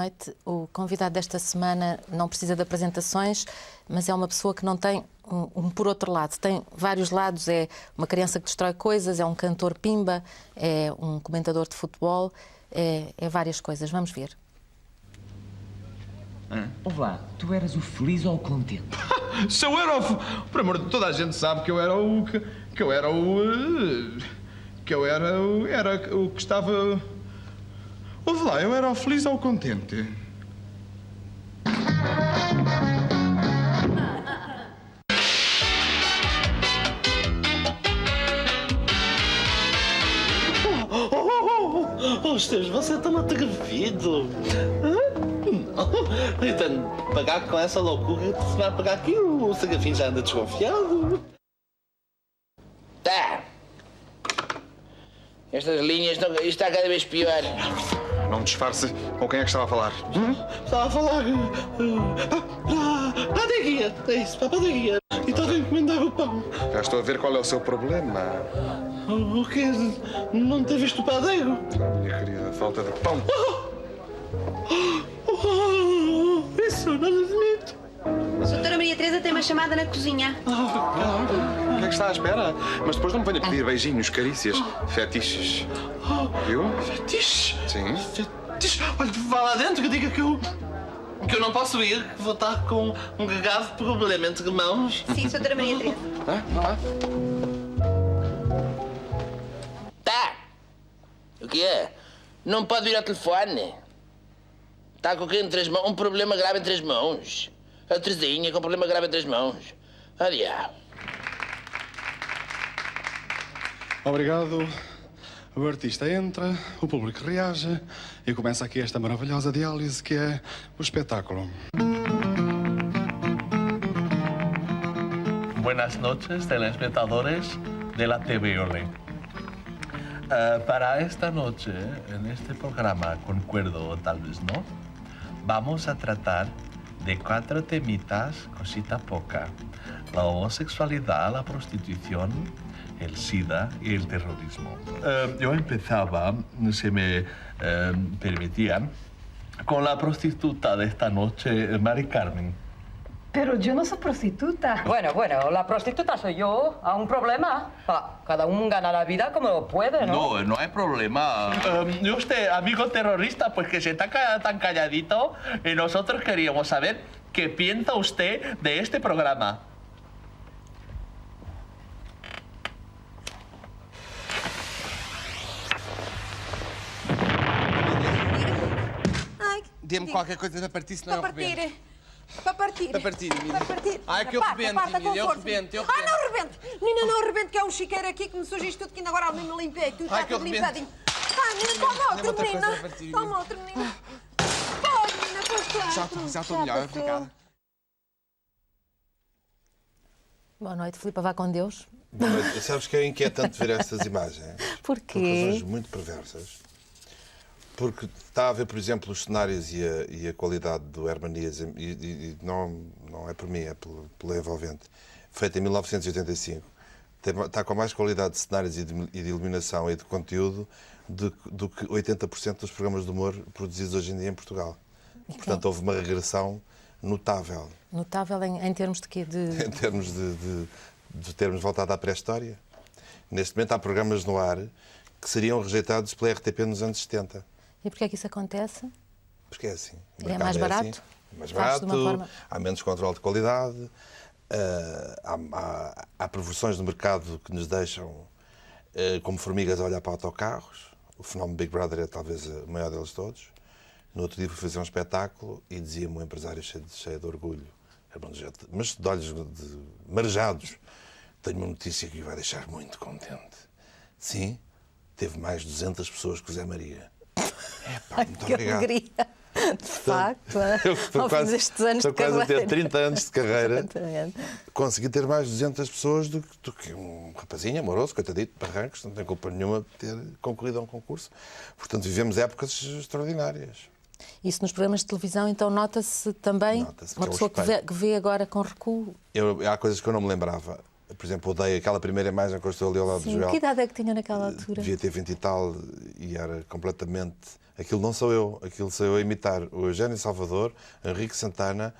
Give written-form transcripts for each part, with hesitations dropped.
noite. O convidado desta semana não precisa de apresentações, mas é uma pessoa que não tem por outro lado. Tem vários lados. É uma criança que destrói coisas, é um cantor pimba, é um comentador de futebol, é várias coisas. Vamos ver. Ouve lá, tu eras o feliz ou o contente? Se eu era o... Por amor de toda a gente sabe que eu era o... Era o que estava... Ouve lá, eu era o feliz ou o contente? Oh, Esteves, você está-me atrevido. Então, pagar com essa loucura, se vai pagar aqui, o Serafim já anda desconfiado. Tá. Estas linhas, isto está cada vez pior. Não disfarce com quem é que estava a falar. Estava a falar para a padaria. É isso, para a padaria. E estava a encomendar o pão. Já estou a ver qual é o seu problema. O quê? Não ter visto o padeiro? Minha querida, falta de pão. Isso não admito. A doutora Maria Teresa tem uma chamada na cozinha. O que é que está à espera? Mas depois não me venha pedir beijinhos, carícias, fetiches. Viu? Fetiche? Sim. Fetiche? Olha, vá lá dentro que diga que eu não posso ir, que vou estar com um grave problema entre mãos. Sim, doutora Maria Teresa. Vá lá. Tá. O que é? Não pode vir ao telefone. Está com o quê entre as mãos? Um problema grave entre as mãos. A Terezinha com um problema grave entre as mãos. Adiós. Obrigado. O artista entra, o público reage e começa aqui esta maravilhosa diálise que é o espetáculo. Buenas noches, telespectadores de la TV Olé. Para esta noche, en este programa, concuerdo o tal vez no, vamos a tratar de 4 temitas, cosita poca. La homosexualidad, la prostitución, el SIDA y el terrorismo. Yo empezaba, si me permitían, con la prostituta de esta noche, Mari Carmen. Pero yo no soy prostituta. Bueno, la prostituta soy yo. ¿A un problema? Cada uno gana la vida como puede, ¿no? No hay problema. Y usted, amigo terrorista, pues que se está tan calladito y nosotros queríamos saber qué piensa usted de este programa. Ai, Dê-me qualquer coisa para partir, senão eu rebento. Para partir. Para partir, Emília. Para partir. Ai, que eu rebento, Emília, eu rebento. Ah, não rebento. Menina, não rebento, que é um chiqueiro aqui que me suja isto tudo, que ainda agora ali me limpei. Tu está Ai, que eu tudo rebento. limpadinho. Ah, menina, toma outra, outra coisa menina. para partir, Toma outra, menina. Pode, menina, pois Já estou melhor, passou. obrigada. Boa noite, Filipe, vá com Deus. Mas sabes que é inquietante ver estas imagens? Porquê? Por razões muito perversas. Porque está a ver, por exemplo, os cenários e a qualidade do Hermanias, e não é por mim, é pelo envolvente, feito em 1985. Está com mais qualidade de cenários e de iluminação e de conteúdo do que 80% dos programas de humor produzidos hoje em dia em Portugal. Portanto, houve uma regressão notável. Notável em termos de quê? Em termos de termos voltado à pré-história. Neste momento há programas no ar que seriam rejeitados pela RTP nos anos 70. E porquê é que isso acontece? Porque é assim. O É mercado mais barato? assim, é mais Faz-se de barato, uma forma- há menos controle de qualidade, há perversões no mercado que nos deixam como formigas a olhar para autocarros. O fenómeno Big Brother é talvez o maior deles todos. No outro dia fui fazer um espetáculo e dizia-me um empresário cheio de orgulho, mas de olhos marejados: tenho uma notícia que o vai deixar muito contente. Sim, teve mais de 200 pessoas que o Zé Maria. Muito Que obrigado. alegria, de facto. Ao fim destes anos de estou quase a ter carreira. 30 anos de carreira. Exatamente. Consegui ter mais de 200 pessoas do que um rapazinho amoroso, coitadito, de Barrancos, não tem culpa nenhuma de ter concorrido a um concurso. Portanto, vivemos épocas extraordinárias. Isso nos programas de televisão, então, nota-se também. Nota-se, Uma que é o pessoa espelho. que vê agora com recuo. Há coisas que eu não me lembrava. Por exemplo, odeio aquela primeira imagem que eu estou ali ao lado do Joel. Que idade é que tinha naquela altura? Devia ter 20 e tal e era completamente... Aquilo não sou eu, aquilo sou eu a imitar o Eugénio Salvador, Henrique Santana,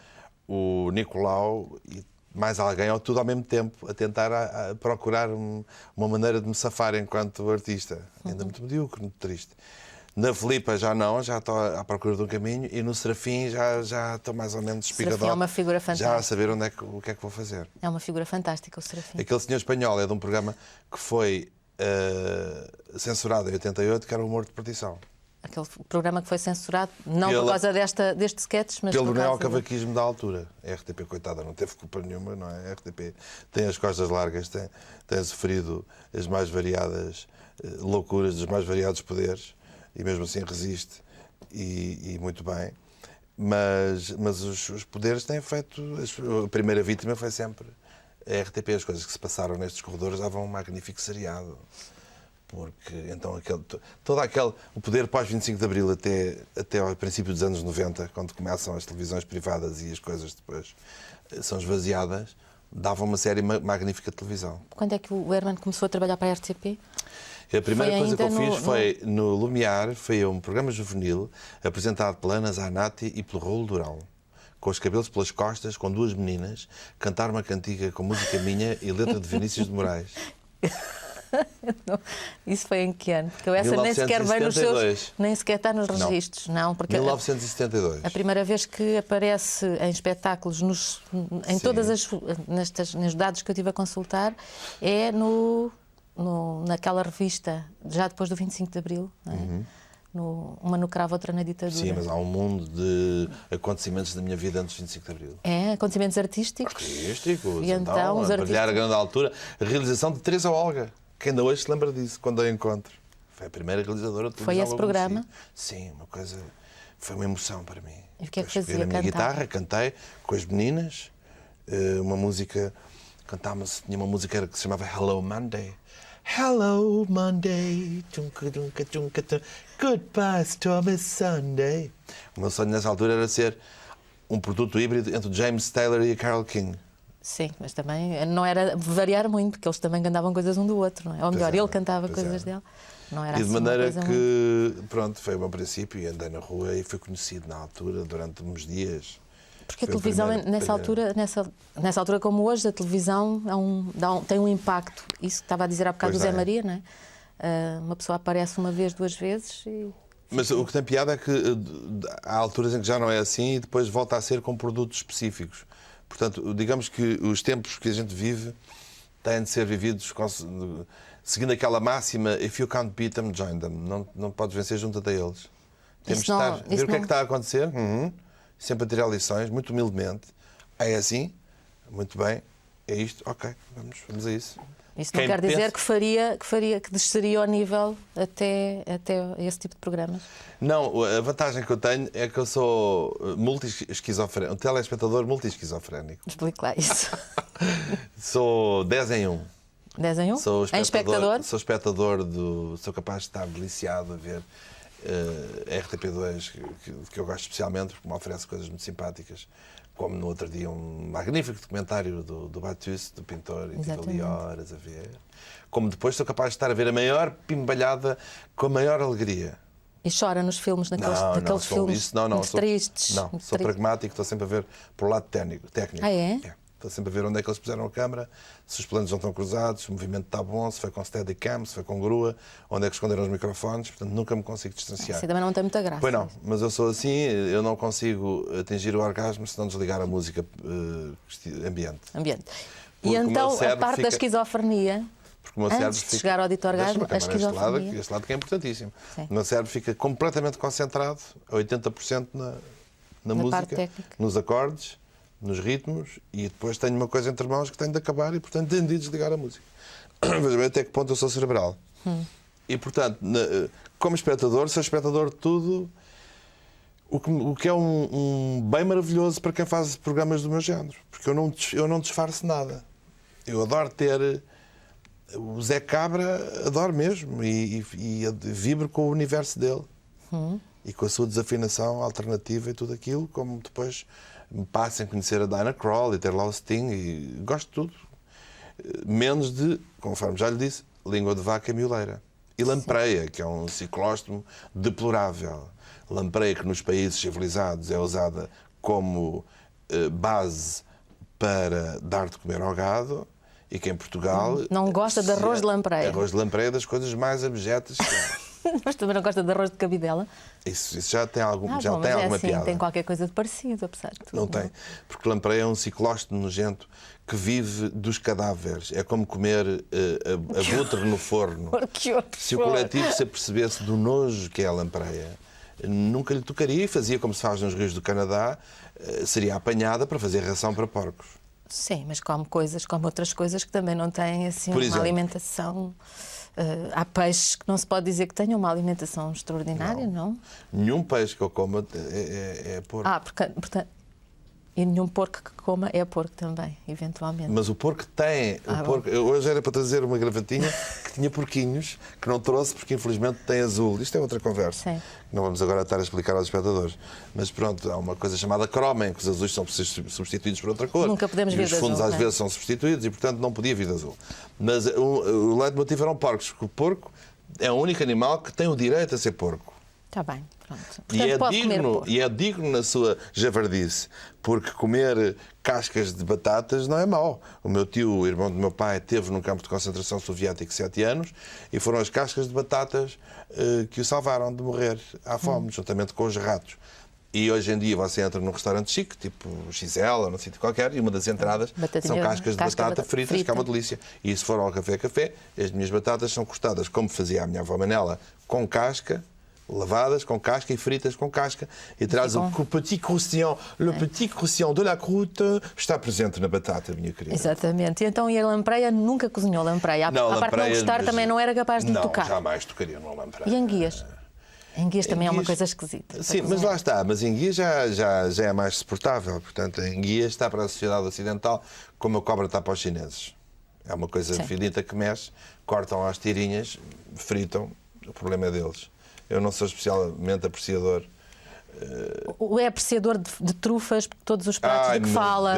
o Nicolau e mais alguém, ou tudo ao mesmo tempo, a tentar a procurar uma maneira de me safar enquanto artista. Ainda muito medíocre, muito triste. Na Filipa já não, já estou à procura de um caminho, e no Serafim já estou mais ou menos espigadão. Serafim é uma figura fantástica. Já a saber o que é que vou fazer. É uma figura fantástica, o Serafim. Aquele senhor espanhol é de um programa que foi censurado em 88, que era o Humor de Perdição. Aquele programa que foi censurado, não por causa destes sketches, mas pelo por causa neocavaquismo da altura. A RTP, coitada, não teve culpa nenhuma, não é? A RTP tem as costas largas, tem sofrido as mais variadas loucuras dos mais variados poderes, e mesmo assim resiste, e muito bem. Mas os poderes têm feito... A primeira vítima foi sempre a RTP. As coisas que se passaram nestes corredores davam um magnífico seriado. Porque, então, o poder pós-25 de Abril até ao princípio dos anos 90, quando começam as televisões privadas e as coisas depois são esvaziadas, dava uma série magnífica de televisão. Quando é que o Herman começou a trabalhar para a RTP? A primeira coisa que eu fiz foi no Lumiar, foi um programa juvenil apresentado pela Ana Zanatti e pelo Raul Durão, com os cabelos pelas costas, com duas meninas, cantar uma cantiga com música minha e letra de Vinícius de Moraes. Não. Isso foi em que ano? Porque essa nem sequer vem nos seus, nem sequer está nos registros, não, porque 1972. A primeira vez que aparece em espetáculos, em todas nos dados que eu tive a consultar, é naquela revista, já depois do 25 de Abril, não é? Uma no cravo, outra na ditadura. Sim, mas há um mundo de acontecimentos da minha vida antes do 25 de Abril. É, acontecimentos artísticos. Artísticos, e então os a brilhar a grande altura. A realização de Teresa Olga, que ainda hoje se lembra disso, quando a encontro. Foi a primeira realizadora de televisão. Foi esse programa? Sim, uma coisa... Foi uma emoção para mim. E o que é que fazia? Peguei na minha guitarra, cantei com as meninas, uma música... Cantámos, tinha uma música que se chamava Hello Monday. Hello Monday, goodbye Stormy Sunday. O meu sonho nessa altura era ser um produto híbrido entre o James Taylor e a Carole King. Sim, mas também não era variar muito, porque eles também cantavam coisas um do outro, não é? Ou melhor, ele cantava coisas dele. Não era e de assim maneira que, muito... pronto, foi o meu princípio, e andei na rua e fui conhecido na altura durante uns dias. Porque a televisão, nessa altura como hoje, a televisão tem um impacto. Isso que estava a dizer há bocado do Zé Maria, não é? Uma pessoa aparece uma vez, duas vezes e... Mas o que tem piada é que há alturas em que já não é assim e depois volta a ser com produtos específicos. Portanto, digamos que os tempos que a gente vive têm de ser vividos seguindo aquela máxima: if you can't beat them, join them. Não podes vencer, junta-te a eles. Temos de estar, ver o que é que está a acontecer, sempre a tirar lições, muito humildemente. É assim? Muito bem. É isto? Ok, vamos a isso. Isso não quer dizer que desceria ao nível até esse tipo de programas? Não, a vantagem que eu tenho é que eu sou multi-esquizofrénico, um telespectador multi-esquizofrénico. Explique lá isso. Sou 10 em 1. 10 em 1? Sou espectador? Sou espectador sou capaz de estar deliciado a ver a RTP2, que eu gosto especialmente, porque me oferece coisas muito simpáticas. Como no outro dia um magnífico documentário do Batiste, do pintor, e estive ali horas a ver. Como depois sou capaz de estar a ver a maior pimbalhada com a maior alegria. E chora nos filmes, naqueles filmes tristes? Não, sou pragmático, estou sempre a ver por lado técnico. Ah, é? Estou sempre a ver onde é que eles puseram a câmara, se os planos não estão cruzados, se o movimento está bom, se foi com Steadicam, se foi com grua, onde é que esconderam os microfones, portanto nunca me consigo distanciar. Você também não tem muita graça. Pois não, mas eu sou assim, eu não consigo atingir o orgasmo se não desligar a música ambiente. E então a parte da esquizofrenia, antes de chegar ao dito orgasmo, a esquizofrenia... Este lado que é importantíssimo. Sim. O meu cérebro fica completamente concentrado, a 80% na música, nos acordes, nos ritmos, e depois tenho uma coisa entre mãos que tenho de acabar e, portanto, tenho de desligar a música. Veja bem até que ponto eu sou cerebral. E, portanto, como espectador, sou espectador de tudo, o que é um bem maravilhoso para quem faz programas do meu género, porque eu não disfarço nada. Eu adoro ter... O Zé Cabra, adoro mesmo, e vibro com o universo dele. E com a sua desafinação alternativa e tudo aquilo, como depois... me passem a conhecer a Diana Krall e ter lá o Sting, e gosto de tudo. menos de, conforme já lhe disse, língua de vaca e mioleira. E lampreia, que é um ciclóstomo deplorável. Lampreia que nos países civilizados é usada como base para dar de comer ao gado e que em Portugal... Não gosta de arroz de lampreia. Arroz de lampreia é das coisas mais abjetas que há. Mas também não gosta de arroz de cabidela? Isso já tem, alguma assim, piada. Tem qualquer coisa de parecido, apesar de tudo. Não tem, porque lampreia é um ciclóstomo nojento que vive dos cadáveres. É como comer abutre no forno. Se o coletivo se apercebesse do nojo que é a lampreia, nunca lhe tocaria e fazia como se faz nos rios do Canadá, seria apanhada para fazer ração para porcos. Sim, mas come outras coisas que também não têm assim, Por uma exemplo, alimentação... há peixes que não se pode dizer que tenham uma alimentação extraordinária, não? Nenhum peixe que eu coma é porco. Portanto, e nenhum porco que coma é porco também, eventualmente. Mas o porco tem... Hoje era para trazer uma gravatinha que tinha porquinhos, que não trouxe porque infelizmente tem azul. Isto é outra conversa. Sim. Não vamos agora estar a explicar aos espectadores. Mas pronto, há uma coisa chamada cromen, que os azuis são substituídos por outra cor. Nunca podemos e vir os de fundos azul, às vezes são substituídos e, portanto, não podia vir de azul. Mas o leitmotiv eram porcos, porque o porco é o único animal que tem o direito a ser porco. Está bem, pronto. Portanto, E é digno na sua javardice, porque comer cascas de batatas não é mau. O meu tio, o irmão do meu pai, esteve num campo de concentração soviético 7 anos e foram as cascas de batatas que o salvaram de morrer à fome, juntamente com os ratos. E hoje em dia você entra num restaurante chique, tipo XL ou num sítio qualquer, e uma das entradas são cascas de batata fritas, que é uma delícia. E se for ao café, as minhas batatas são cortadas, como fazia a minha avó Manela, com casca, lavadas com casca e fritas com casca, e traz o petit croustillant, le petit croustillant de la croûte está presente na batata, minha querida. Exatamente. E então, e a lampreia nunca cozinhou lampreia? A parte de não gostar também não era capaz de tocar? Não, jamais tocaria numa lampreia. E enguias? Enguias também é uma coisa esquisita. Sim, mas lá está. Mas enguia já é mais suportável. Portanto, a enguia está para a sociedade ocidental como a cobra está para os chineses. É uma coisa finita que mexe, cortam às tirinhas, fritam, o problema é deles. Eu não sou especialmente apreciador. É apreciador de trufas, porque todos os pratos de que fala,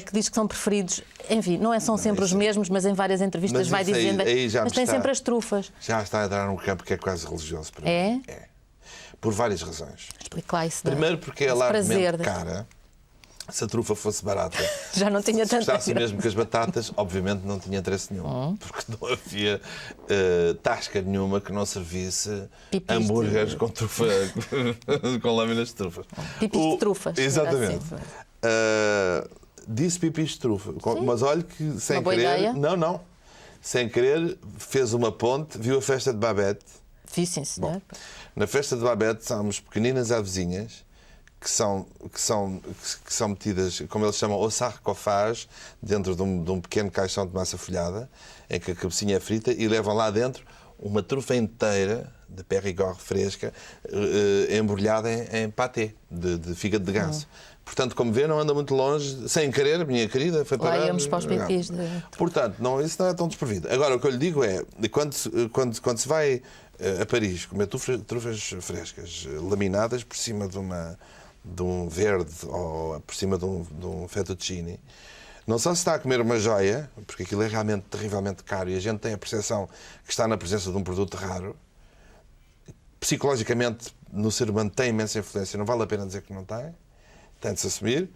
que diz que são preferidos, enfim, não são sempre os mesmos, mas em várias entrevistas vai dizendo. Mas tem sempre as trufas. Já está a entrar num campo que é quase religioso para mim. É? Por várias razões. Explique lá isso. Primeiro porque é largamente cara. Se a trufa fosse barata, já não tinha tanto. Se gostasse mesmo que as batatas, obviamente não tinha interesse nenhum, porque não havia tasca nenhuma que não servisse hambúrgueres com trufa, com lâminas de trufa. Pipis de trufas. Exatamente. Disse pipis de trufa, mas olha que sem boa querer. Ideia. Não. Sem querer, fez uma ponte, viu a festa de Babette. Vi, sim, senhor. Bom, na festa de Babette somos pequeninas avezinhas que são metidas, como eles chamam, au sarcophage, dentro de um pequeno caixão de massa folhada, em que a cabecinha é frita, e levam lá dentro uma trufa inteira de Périgord fresca, embrulhada em pâté de fígado de ganso. Portanto, como vê, não anda muito longe, sem querer, minha querida, foi para lá íamos para os pipis. Portanto, isso não é tão desprovido. Agora, o que eu lhe digo é, quando se vai a Paris comer trufas frescas, laminadas por cima de um verde ou por cima de um fettuccine, não só se está a comer uma joia, porque aquilo é realmente terrivelmente caro e a gente tem a percepção que está na presença de um produto raro, psicologicamente no ser humano tem imensa influência, não vale a pena dizer que não tem de se assumir,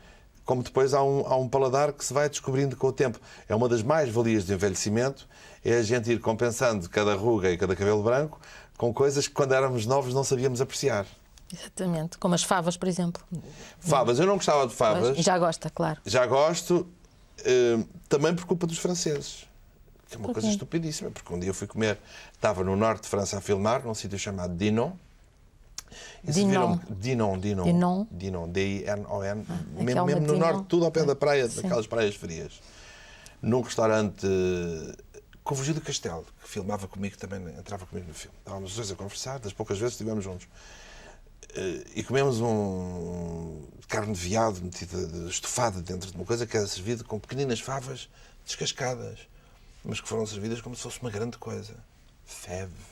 como depois há um paladar que se vai descobrindo com o tempo. É uma das mais-valias do envelhecimento, é a gente ir compensando cada ruga e cada cabelo branco com coisas que quando éramos novos não sabíamos apreciar. Exatamente, como as favas, por exemplo. Favas, eu não gostava de favas. Já gosta, claro. Já gosto, também por culpa dos franceses. Que é uma coisa estupidíssima, porque um dia eu fui comer, estava no norte de França a filmar, num sítio chamado Dinon. Dinon, D-I-N-O-N, mesmo no norte, tudo ao pé da praia, daquelas praias frias. Num restaurante com o Virgílio do Castelo, que filmava comigo também, entrava comigo no filme. Estávamos os dois a conversar, das poucas vezes que estivemos juntos. E comemos carne de veado estufada dentro de uma coisa que era servida com pequeninas favas descascadas, mas que foram servidas como se fosse uma grande coisa. Feve.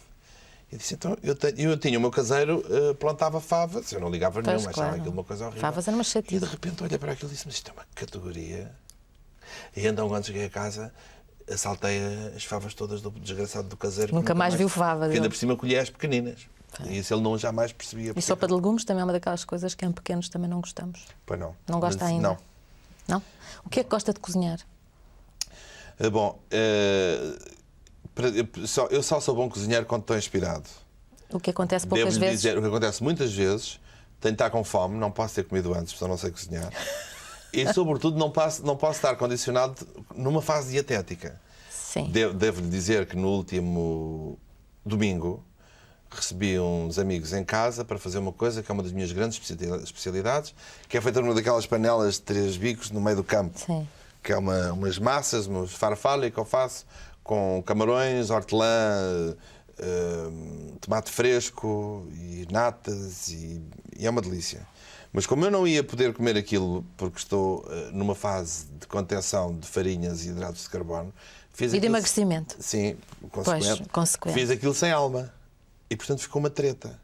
Eu disse, então, eu tinha o meu caseiro, plantava favas, eu não ligava nenhuma, achava aquilo uma coisa horrível. Favas era uma chatice. E de repente olhei para aquilo e disse, mas isto é uma categoria. E então, quando cheguei a casa, salteia as favas todas do desgraçado do caseiro. Nunca mais viu fava. Que ainda por cima colhia as pequeninas. E isso ele não jamais percebia. E sopa de legumes também é uma daquelas coisas que em pequenos também não gostamos. Pois não. Não gosta ainda? Não. Não? O que é que gosta de cozinhar? Bom, eu só sou bom cozinheiro quando estou inspirado. O que acontece poucas Devo vezes? dizer, o que acontece muitas vezes, tenho de estar com fome, não posso ter comido antes, porque eu não sei cozinhar. E, sobretudo, não posso estar condicionado numa fase dietética. Sim. Devo-lhe dizer que no último domingo recebi uns amigos em casa para fazer uma coisa que é uma das minhas grandes especialidades, que é feita numa daquelas panelas de 3 bicos no meio do campo. Sim. Que é umas massas, umas farfalle que eu faço com camarões, hortelã, tomate fresco e natas e é uma delícia. Mas como eu não ia poder comer aquilo porque estou numa fase de contenção de farinhas e hidratos de carbono, fiz E de emagrecimento. Sim, consequente. Fiz aquilo sem alma. E, portanto, ficou uma treta.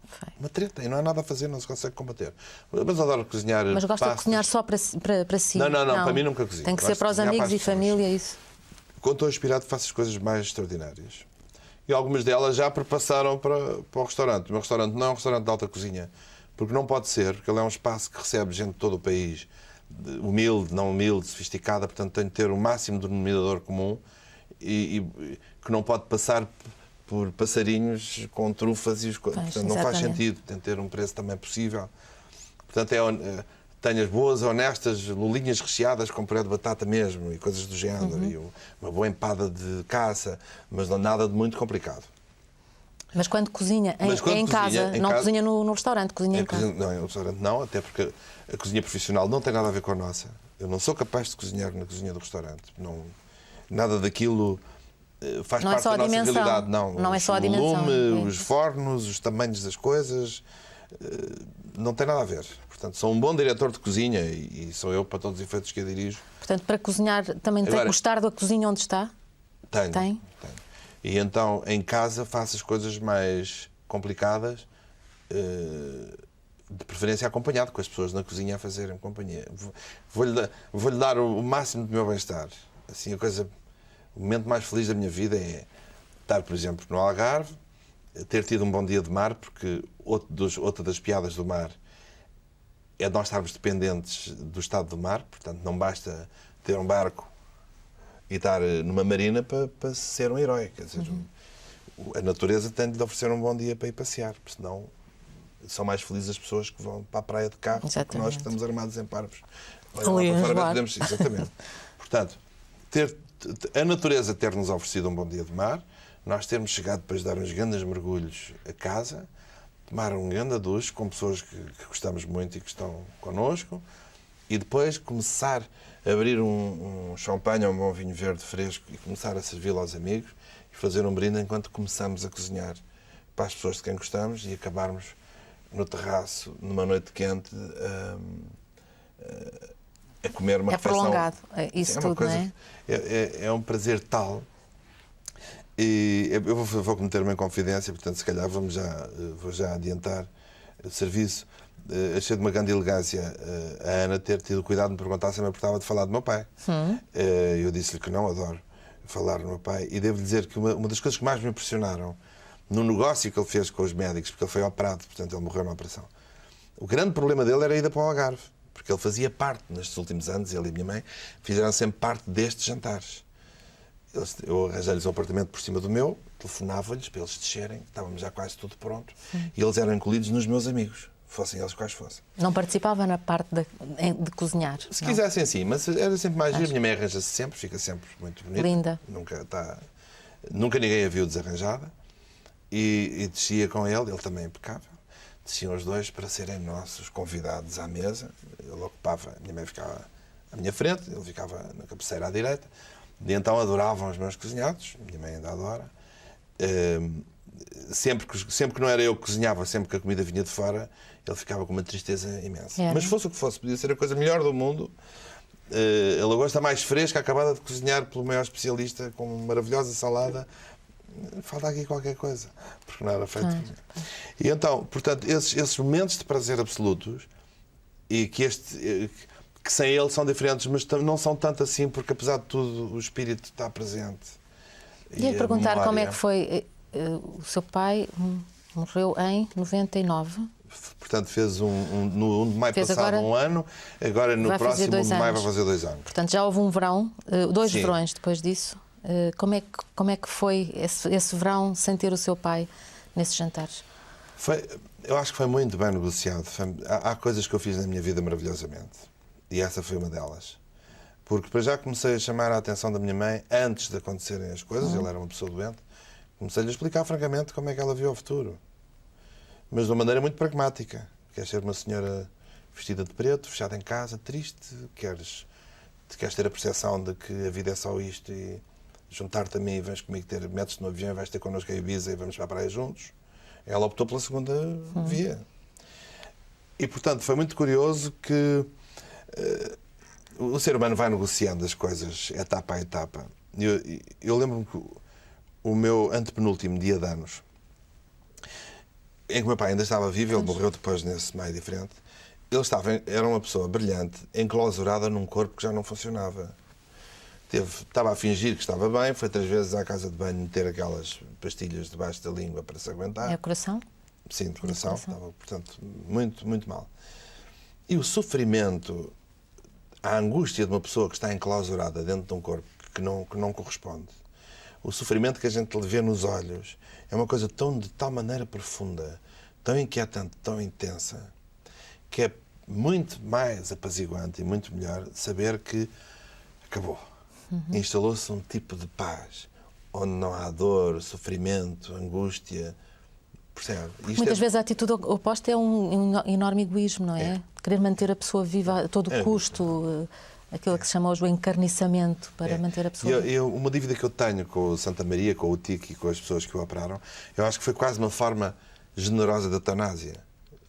Foi. Uma treta. E não há nada a fazer, não se consegue combater. Mas adoro cozinhar. Mas gosta pastas. de cozinhar só para si? Não, para mim nunca cozinho. Tem que Gosto ser para os de cozinhar amigos para e as pessoas. família, isso? Quando estou inspirado, faço as coisas mais extraordinárias. E algumas delas já passaram para o restaurante. O meu restaurante não é um restaurante de alta cozinha, porque não pode ser, porque ele é um espaço que recebe gente de todo o país, humilde, não humilde, sofisticada, portanto tem de ter o máximo denominador comum e que não pode passar por passarinhos com trufas e os coisas. Portanto, não faz sentido. Tem de ter um preço também possível. Portanto, tenho as boas, honestas lulinhas recheadas com puré de batata mesmo e coisas do género. E uma boa empada de caça, mas não nada de muito complicado. Mas quando cozinha, em casa, não cozinha no restaurante, cozinha em casa? Não, no restaurante não, até porque a cozinha profissional não tem nada a ver com a nossa. Eu não sou capaz de cozinhar na cozinha do restaurante. Não, nada daquilo faz parte da nossa realidade. Não é só a dimensão. O volume, os fornos, os tamanhos das coisas, não tem nada a ver. Portanto, sou um bom diretor de cozinha e sou eu para todos os efeitos que a dirijo. Portanto, para cozinhar também tem que gostar da cozinha onde está? Tenho. E então, em casa, faço as coisas mais complicadas, de preferência acompanhado, com as pessoas na cozinha a fazerem companhia. Vou-lhe dar o máximo do meu bem-estar. Assim, o momento mais feliz da minha vida é estar, por exemplo, no Algarve, ter tido um bom dia de mar, porque outra das piadas do mar é nós estarmos dependentes do estado do mar, portanto, não basta ter um barco e estar numa marina para ser um herói. Quer dizer, a natureza tem de oferecer um bom dia para ir passear, porque senão são mais felizes as pessoas que vão para a praia de carro do que nós que estamos armados em parvos. Exatamente. Portanto, a natureza ter-nos oferecido um bom dia de mar, nós termos chegado depois de dar uns grandes mergulhos a casa, tomar um grande duche com pessoas que gostamos muito e que estão connosco, e depois começar a abrir um champanhe ou um bom vinho verde fresco e começar a servi-lo aos amigos e fazer um brinde enquanto começamos a cozinhar para as pessoas de quem gostamos e acabarmos no terraço, numa noite quente, a comer uma refeição. Prolongado, isso tudo, coisa, não é? É um prazer tal. E eu vou cometer uma inconfidência, portanto, se calhar vou já adiantar o serviço. Achei de uma grande elegância a Ana ter tido cuidado de me perguntar se eu me importava de falar do meu pai. Eu disse-lhe que não, adoro falar do meu pai. E devo dizer que uma das coisas que mais me impressionaram no negócio que ele fez com os médicos, porque ele foi operado, portanto, ele morreu na operação. O grande problema dele era a ida para o Algarve, porque ele fazia parte, nestes últimos anos, ele e a minha mãe, fizeram sempre parte destes jantares. Eu arranjei-lhes um apartamento por cima do meu, telefonava-lhes para eles descerem, estávamos já quase tudo pronto, e eles eram incluídos nos meus amigos, fossem eles quais fossem. Não participava na parte de cozinhar? Se quisessem, sim, mas era sempre mais giro. A minha mãe arranja-se sempre, fica sempre muito bonita. Linda. Nunca ninguém a viu desarranjada. E descia com ele também impecável. Desciam os dois para serem nossos convidados à mesa. Ele ocupava, a minha mãe ficava à minha frente, ele ficava na cabeceira à direita. E então adoravam os meus cozinhados, a minha mãe ainda adora. Sempre que não era eu que cozinhava, sempre que a comida vinha de fora, ele ficava com uma tristeza imensa. Mas fosse o que fosse, podia ser a coisa melhor do mundo. A lagosta mais fresca, acabada de cozinhar pelo maior especialista, com uma maravilhosa salada. Falta aqui qualquer coisa, porque não era feito. E então, portanto, esses momentos de prazer absolutos, e que que sem ele são diferentes, mas não são tanto assim, porque apesar de tudo o espírito está presente. Ia perguntar como é que foi. O seu pai morreu em 99. Portanto, fez no 1 de maio passado agora, um ano, agora no próximo 1 de maio vai fazer 2 anos. Portanto, já houve um verão, 2 verões depois disso. Como é que foi esse verão sem ter o seu pai nesses jantares? Eu acho que foi muito bem negociado. Há coisas que eu fiz na minha vida maravilhosamente. E essa foi uma delas. Porque para já comecei a chamar a atenção da minha mãe antes de acontecerem as coisas. Ela era uma pessoa doente. Comecei-lhe a explicar francamente como é que ela via o futuro. Mas de uma maneira muito pragmática. Queres ser uma senhora vestida de preto, fechada em casa, triste? Queres ter a percepção de que a vida é só isto e juntar-te a mim e vens comigo metes-te no avião e vais ter connosco a Ibiza e vamos para a praia juntos? Ela optou pela segunda via. E, portanto, foi muito curioso que o ser humano vai negociando as coisas etapa a etapa. Eu lembro-me que o meu antepenúltimo dia de anos, em que o meu pai ainda estava vivo, ele morreu depois nesse meio diferente, era uma pessoa brilhante, enclausurada num corpo que já não funcionava. Estava a fingir que estava bem, foi 3 vezes à casa de banho meter aquelas pastilhas debaixo da língua para se aguentar. É o coração? Sim, de coração. Estava, portanto, muito, muito mal. E o sofrimento, a angústia de uma pessoa que está enclausurada dentro de um corpo que não corresponde, o sofrimento que a gente lhe vê nos olhos, é uma coisa de tal maneira profunda, tão inquietante, tão intensa, que é muito mais apaziguante e muito melhor saber que acabou. Instalou-se um tipo de paz, onde não há dor, sofrimento, angústia. Percebe? Muitas vezes a atitude oposta é um enorme egoísmo, não é? Querer manter a pessoa viva a todo custo, aquilo que se chama hoje o encarniçamento para manter a pessoa viva. Uma dívida que eu tenho com o Santa Maria, com o Tico e com as pessoas que o operaram, eu acho que foi quase uma forma generosa de eutanásia.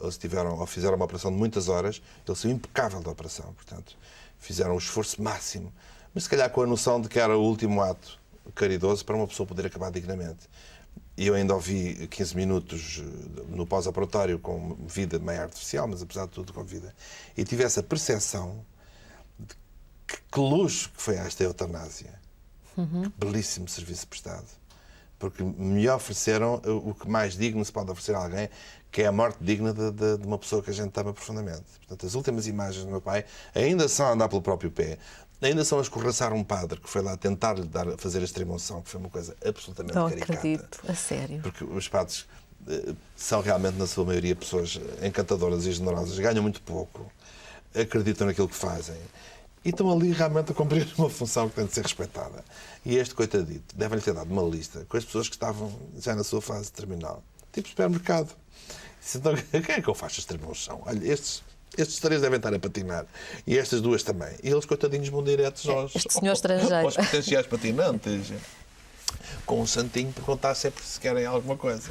Eles fizeram uma operação de muitas horas, ele saiu impecável da operação, portanto, fizeram um esforço máximo, mas se calhar com a noção de que era o último ato caridoso para uma pessoa poder acabar dignamente. E eu ainda ouvi 15 minutos no pós-operatório com vida meio artificial, mas apesar de tudo com vida. E tive essa percepção de que luxo que foi esta eutanásia. Que belíssimo serviço prestado. Porque me ofereceram o que mais digno se pode oferecer a alguém, que é a morte digna de uma pessoa que a gente ama profundamente. Portanto, as últimas imagens do meu pai ainda são a andar pelo próprio pé. Ainda são a escorraçar um padre que foi lá tentar-lhe fazer a extrema-unção, que foi uma coisa absolutamente caricata. Não acredito, a sério. Porque os padres são realmente, na sua maioria, pessoas encantadoras e generosas, ganham muito pouco, acreditam naquilo que fazem e estão ali realmente a cumprir uma função que tem de ser respeitada. E este coitadito devem-lhe ter dado uma lista com as pessoas que estavam já na sua fase terminal, tipo supermercado. Então, quem é que eu faço a extrema-unção? Olha, estes 3 devem estar a patinar. E estas 2 também. E eles, coitadinhos, vão diretos aos potenciais patinantes. Com um santinho, perguntar sempre se querem alguma coisa.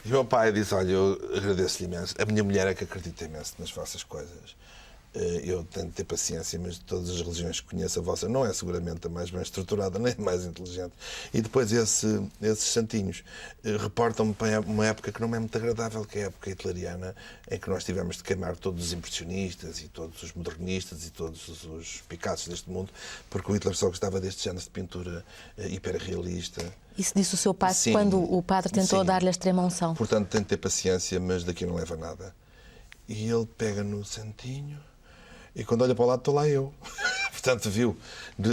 E o meu pai disse, olha, eu agradeço-lhe imenso. A minha mulher é que acredita imenso nas vossas coisas. Eu tenho de ter paciência, mas de todas as religiões que conheço, a vossa não é seguramente a mais bem estruturada, nem a mais inteligente. E depois esses santinhos reportam-me para uma época que não é muito agradável, que é a época hitleriana, em que nós tivemos de queimar todos os impressionistas e todos os modernistas e todos os Picassos deste mundo, porque o Hitler só gostava deste género de pintura hiperrealista. Isso disse o seu pai quando o padre tentou dar-lhe a extrema-unção. Portanto, tem de ter paciência, mas daqui não leva nada. E ele pega no santinho e quando olha para o lado estou lá eu. Portanto,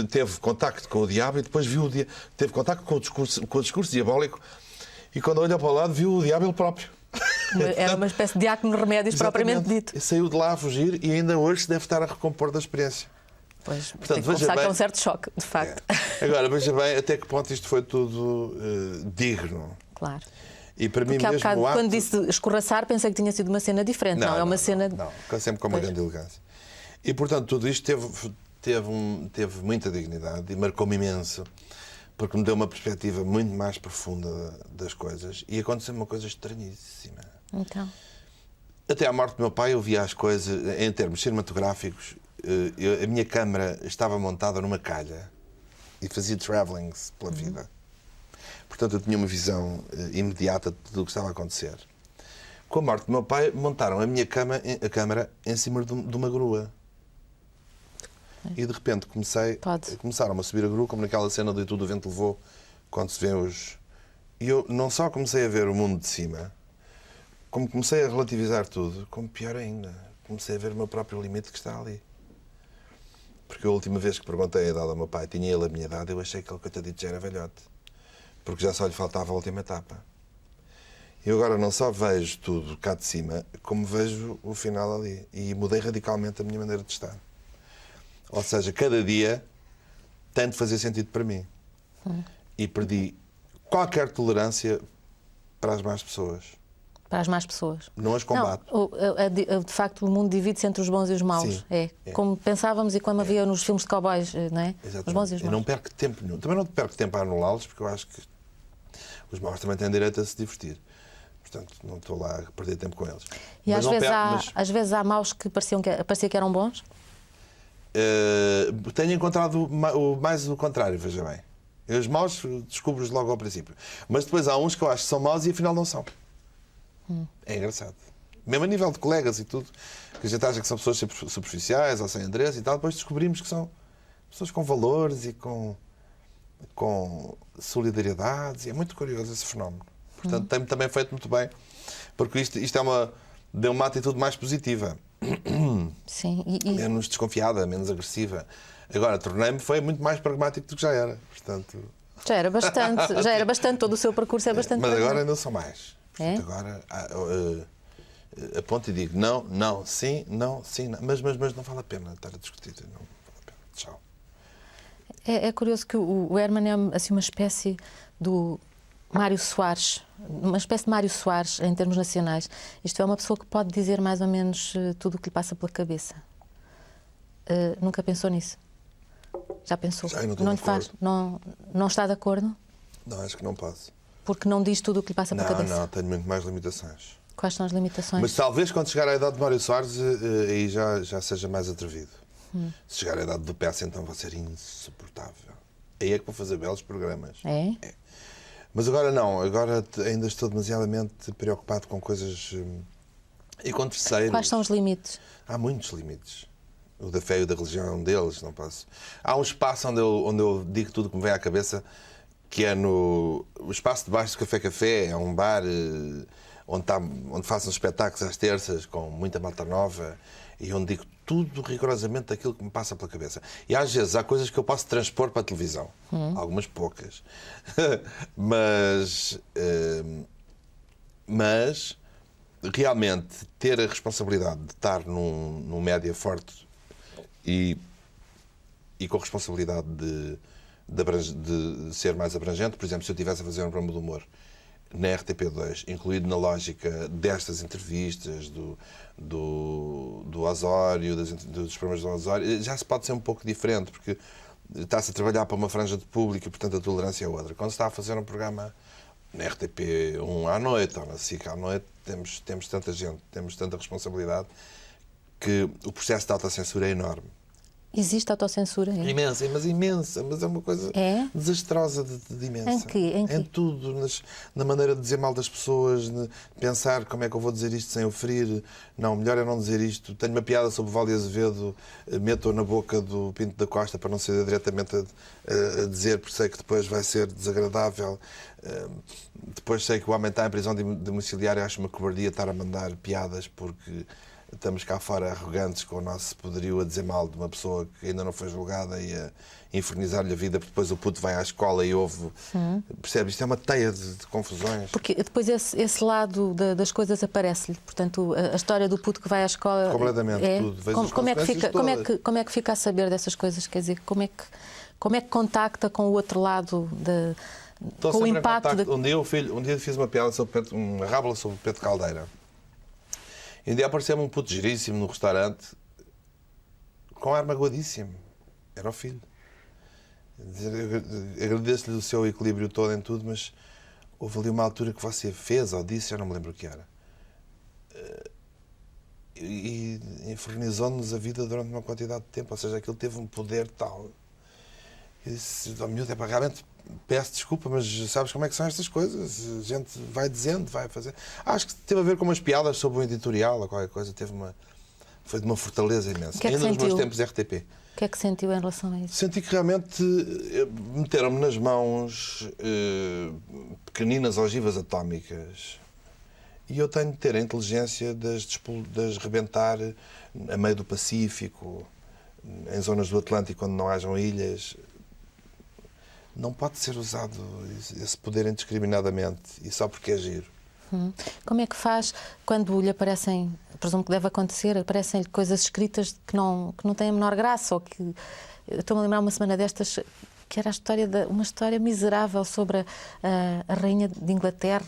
teve contacto com o diabo e depois teve contacto com o discurso diabólico e quando olha para o lado viu o diabo ele próprio. Era uma espécie de diácono remédios propriamente dito. E saiu de lá a fugir e ainda hoje se deve estar a recompor da experiência. Pois, portanto, tem que começar com um certo choque, de facto. Agora, veja bem até que ponto isto foi tudo digno. Claro. E para mim mesmo há bocado, quando disse escorraçar, pensei que tinha sido uma cena diferente. Não, é uma cena... Não, sempre com uma grande elegância. E, portanto, tudo isto teve muita dignidade e marcou-me imenso, porque me deu uma perspectiva muito mais profunda das coisas. E aconteceu uma coisa estranhíssima. Então? Até à morte do meu pai, eu via as coisas, em termos cinematográficos, a minha câmara estava montada numa calha e fazia travellings pela vida. Portanto, eu tinha uma visão imediata de tudo o que estava a acontecer. Com a morte do meu pai, montaram a minha câmara em cima de uma grua. E de repente começaram a subir a grua, como naquela cena de Tudo o Vento Levou, quando se vê os... E eu não só comecei a ver o mundo de cima, como comecei a relativizar tudo, como pior ainda, comecei a ver o meu próprio limite que está ali. Porque a última vez que perguntei a idade ao meu pai, tinha ele a minha idade, eu achei que ele, coitadito, já era velhote. Porque já só lhe faltava a última etapa. Eu agora não só vejo tudo cá de cima, como vejo o final ali. E mudei radicalmente a minha maneira de estar. Ou seja, cada dia tem de fazer sentido para mim. E perdi qualquer tolerância para as más pessoas. Para as más pessoas. Não as combato. Não, de facto, o mundo divide-se entre os bons e os maus. Sim, Como pensávamos e como havia nos filmes de cowboys, não é? Exatamente. Os bons e os maus. Eu não perco tempo nenhum. Também não perco tempo a anulá-los, porque eu acho que os maus também têm direito a se divertir. Portanto, não estou lá a perder tempo com eles. E às vezes há maus que parecia que eram bons? Tenho encontrado mais o contrário, veja bem. Os maus descubro-os logo ao princípio. Mas depois há uns que eu acho que são maus e afinal não são. É engraçado. Mesmo a nível de colegas e tudo, que a gente acha que são pessoas superficiais ou sem endereço e tal, depois descobrimos que são pessoas com valores e com solidariedades. E é muito curioso esse fenómeno. Portanto, tem-me também feito muito bem, porque isto deu uma atitude mais positiva. Sim. Menos desconfiada, menos agressiva. Agora, foi muito mais pragmático do que já era. Portanto... Já era bastante, todo o seu percurso é bastante. Mas agora ainda sou mais. Portanto, É? agora aponto e digo não, sim, não. Mas não vale a pena estar a discutir. Não vale a pena. Tchau. É curioso que o Herman é assim, uma espécie do Mário Soares, uma espécie de Mário Soares em termos nacionais. Isto é uma pessoa que pode dizer mais ou menos tudo o que lhe passa pela cabeça. Nunca pensou nisso? Já pensou? Já, não lhe faz? Não está de acordo? Não, acho que não posso. Porque não diz tudo o que lhe passa pela cabeça? Não, tenho muito mais limitações. Quais são as limitações? Mas talvez quando chegar à idade de Mário Soares, aí já seja mais atrevido. Se chegar à idade do PS, então vai ser insuportável. Aí é que vou fazer belos programas. É? Mas agora não, agora ainda estou demasiadamente preocupado com coisas e com terceiros. Quais são os limites? Há muitos limites. O da fé e o da religião é um deles, não posso. Há um espaço onde eu digo tudo que me vem à cabeça, que é o espaço debaixo do Café, é um bar onde faço uns espetáculos às terças com muita malta nova e onde digo tudo rigorosamente aquilo que me passa pela cabeça. E às vezes há coisas que eu posso transpor para a televisão, algumas poucas, mas realmente ter a responsabilidade de estar num média forte e com a responsabilidade de ser mais abrangente. Por exemplo, se eu estivesse a fazer um programa de humor na RTP2, incluído na lógica destas entrevistas, do Osório, dos programas do Osório, já se pode ser um pouco diferente, porque está-se a trabalhar para uma franja de público e, portanto, a tolerância é outra. Quando se está a fazer um programa na RTP1 à noite ou na SIC à noite, temos tanta gente, temos tanta responsabilidade, que o processo de autocensura é enorme. Existe autocensura? Imensa, mas é uma coisa desastrosa de imensa. Em quê? Em tudo, na maneira de dizer mal das pessoas, de pensar como é que eu vou dizer isto sem o ferir. Não, melhor é não dizer isto. Tenho uma piada sobre o Valde Azevedo, meto-a na boca do Pinto da Costa para não ser diretamente a dizer, porque sei que depois vai ser desagradável. Depois sei que o homem está em prisão domiciliária, acho uma cobardia estar a mandar piadas porque estamos cá fora arrogantes com o nosso poderio a dizer mal de uma pessoa que ainda não foi julgada e a infernizar-lhe a vida, porque depois o puto vai à escola e ouve. Percebe? Isto é uma teia de confusões. Porque depois esse lado das coisas aparece-lhe. Portanto, a história do puto que vai à escola... Completamente, tudo. Como é que fica a saber dessas coisas? Quer dizer, como é que contacta com o outro lado com o impacto... Um dia fiz uma piada sobre uma rábula sobre o Pedro Caldeira. E um dia apareceu-me um puto giríssimo no restaurante com ar magoadíssimo. Era o filho. Agradeço-lhe o seu equilíbrio todo em tudo, mas houve ali uma altura que você fez ou disse, já não me lembro o que era. E infernizou-nos a vida durante uma quantidade de tempo. Ou seja, aquilo teve um poder tal. E disse, miúdo, realmente peço desculpa, mas sabes como é que são estas coisas? A gente vai dizendo, vai fazer. Acho que teve a ver com umas piadas sobre o editorial ou qualquer coisa. Foi de uma fortaleza imensa. Que é que ainda nos sentiu? meus tempos RTP. O que é que sentiu em relação a isso? Senti que realmente meteram-me nas mãos pequeninas ogivas atómicas. E eu tenho de ter a inteligência de rebentar a meio do Pacífico, em zonas do Atlântico onde não hajam ilhas. Não pode ser usado esse poder indiscriminadamente e só porque é giro. Como é que faz quando lhe aparecem, presumo que deve acontecer, aparecem-lhe coisas escritas que não têm a menor graça, ou que... Eu estou-me a lembrar uma semana destas que era uma história miserável sobre a Rainha de Inglaterra.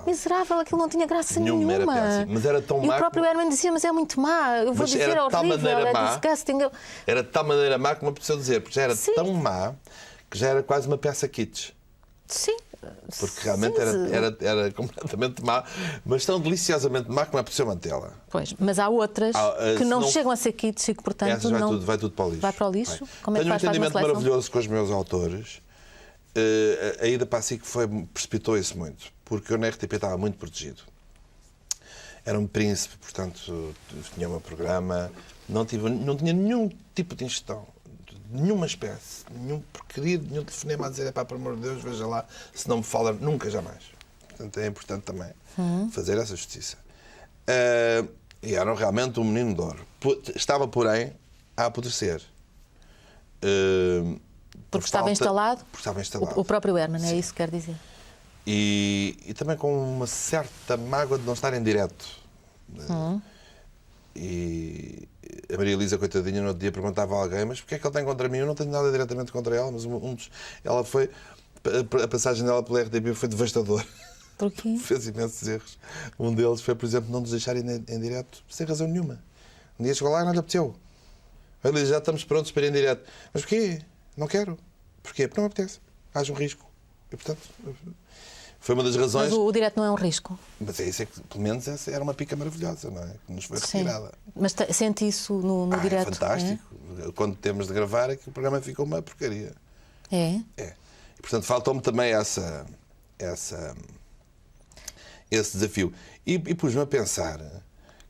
Miserável, aquilo não tinha graça nenhuma. Era péssimo, mas era tão má. E o próprio Herman dizia, mas é muito má, eu vou mas dizer, é horrível, é disgusting. Era de tal maneira má que uma pessoa dizer, porque já era tão má que já era quase uma peça kitsch. Sim. Porque realmente era completamente má, mas tão deliciosamente má que não é possível mantê-la. Pois, mas há outras que não chegam a ser kitsch e que, portanto, essas vai tudo para o lixo. Vai para o lixo? Vai. Como é que Tenho um faz uma entendimento seleção? maravilhoso com os meus autores. A ida para a SIC precipitou isso muito, porque eu na RTP estava muito protegido. Era um príncipe, portanto, tinha o meu programa, não tinha nenhum tipo de ingestão. Nenhuma espécie, nenhum porcaria, nenhum telefonema a dizer, por amor de Deus, veja lá, se não me fala, nunca, jamais. Portanto, é importante também fazer essa justiça. E era realmente um menino de ouro. Estava, porém, a apodrecer. Porque estava instalado? Porque estava instalado. O próprio Herman, é isso que quer dizer. E também com uma certa mágoa de não estar em direto. E a Maria Elisa, coitadinha, no outro dia perguntava a alguém, mas porquê é que ele tem contra mim? Eu não tenho nada diretamente contra ela, mas ela foi... A passagem dela pela RTP foi devastadora. Porquê? Fez imensos erros. Um deles foi, por exemplo, não nos deixar ir em direto, sem razão nenhuma. Um dia chegou lá e não lhe apeteceu. Ele disse, já estamos prontos para ir em direto. Mas porquê? Não quero. Porquê? Porque não me apetece. Haja um risco. E, portanto... Foi uma das razões... Mas o direto não é um risco? Mas é isso, que pelo menos essa era uma pica maravilhosa, não é? Que nos foi retirada. Mas sente isso no direto? É fantástico. É? Quando temos de gravar, é que o programa fica uma porcaria. É? É. E, portanto, faltou-me também esse desafio. E pus-me a pensar,